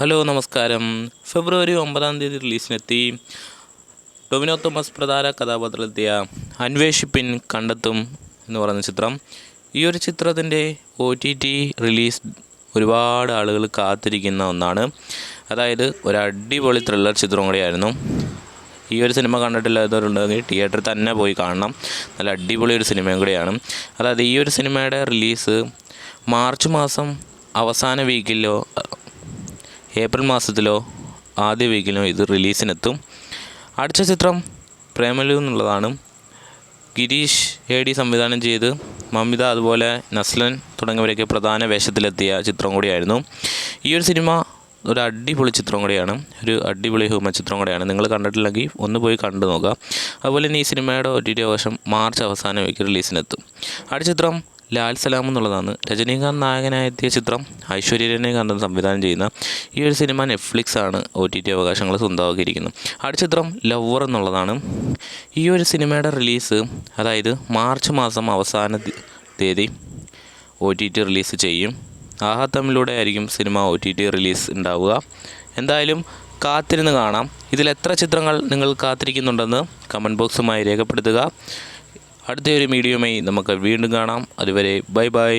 Hello നമസ്കാരം. ഫെബ്രുവരി 9-ാം തീയതി റിലീസിനെത്തി ടൊവിനോ തോമസ് പ്രധാന കഥാപാത്രത്തിലെത്തിയ അന്വേഷിപ്പിൻ കണ്ടെത്തും എന്ന് പറയുന്ന ചിത്രം. ഈ ഒരു ചിത്രത്തിൻ്റെ OTT റിലീസ് ഒരുപാട് ആളുകൾ കാത്തിരിക്കുന്ന ഒന്നാണ്. അതായത് ഒരു അടിപൊളി ത്രില്ലർ ചിത്രം കൂടിയായിരുന്നു. ഈ ഒരു സിനിമ കണ്ടിട്ടില്ലാത്തവരുണ്ടെങ്കിൽ തിയേറ്ററിൽ തന്നെ പോയി കാണണം. നല്ല അടിപൊളി ഒരു സിനിമയും കൂടിയാണ്. അതായത് ഈ ഒരു സിനിമയുടെ റിലീസ് മാർച്ച് മാസം അവസാന വീക്കിലോ ഏപ്രിൽ മാസത്തിലോ ആദ്യ വീക്കിലോ ഇത് റിലീസിനെത്തും. അടുത്ത ചിത്രം പ്രേമലു എന്നുള്ളതാണ്. ഗിരീഷ് AD സംവിധാനം ചെയ്ത് മമിത അതുപോലെ നസ്ലൻ തുടങ്ങിയവരൊക്കെ പ്രധാന വേഷത്തിലെത്തിയ ചിത്രം കൂടിയായിരുന്നു. ഈ ഒരു സിനിമ ഒരു അടിപൊളി ചിത്രം കൂടിയാണ്. ഒരു അടിപൊളി ഹ്യൂമർ ചിത്രം കൂടിയാണ്. നിങ്ങൾ കണ്ടിട്ടില്ലെങ്കിൽ ഒന്ന് പോയി കണ്ടു നോക്കുക. അതുപോലെ തന്നെ ഈ സിനിമയുടെ OTT അവകാശം മാർച്ച് അവസാന വീക്ക് റിലീസിനെത്തും. അടുത്ത ചിത്രം ലാൽ സലാം എന്നുള്ളതാണ്. രജനീകാന്ത് നായകനായെത്തിയ ചിത്രം ഐശ്വര്യരജനീകാന്ത് സംവിധാനം ചെയ്യുന്ന ഈ ഒരു സിനിമ നെറ്റ്ഫ്ലിക്സ് ആണ് OTT അവകാശങ്ങൾ സ്വന്തമാക്കിയിരിക്കുന്നത്. അടുത്ത ചിത്രം ലവർ എന്നുള്ളതാണ്. ഈ ഒരു സിനിമയുടെ റിലീസ് അതായത് മാർച്ച് മാസം അവസാന തീയതി OTT റിലീസ് ചെയ്യും. ആഹാ തമ്മിലൂടെ ആയിരിക്കും സിനിമ OTT റിലീസ് ഉണ്ടാവുക. എന്തായാലും കാത്തിരുന്ന് കാണാം. ഇതിൽ എത്ര ചിത്രങ്ങൾ നിങ്ങൾ കാത്തിരിക്കുന്നുണ്ടെന്ന് കമൻറ്റ് ബോക്സുമായി രേഖപ്പെടുത്തുക. അടുത്ത ഒരു വീഡിയോയുമായി നമുക്ക് വീണ്ടും കാണാം. അതുവരെ ബൈ ബൈ.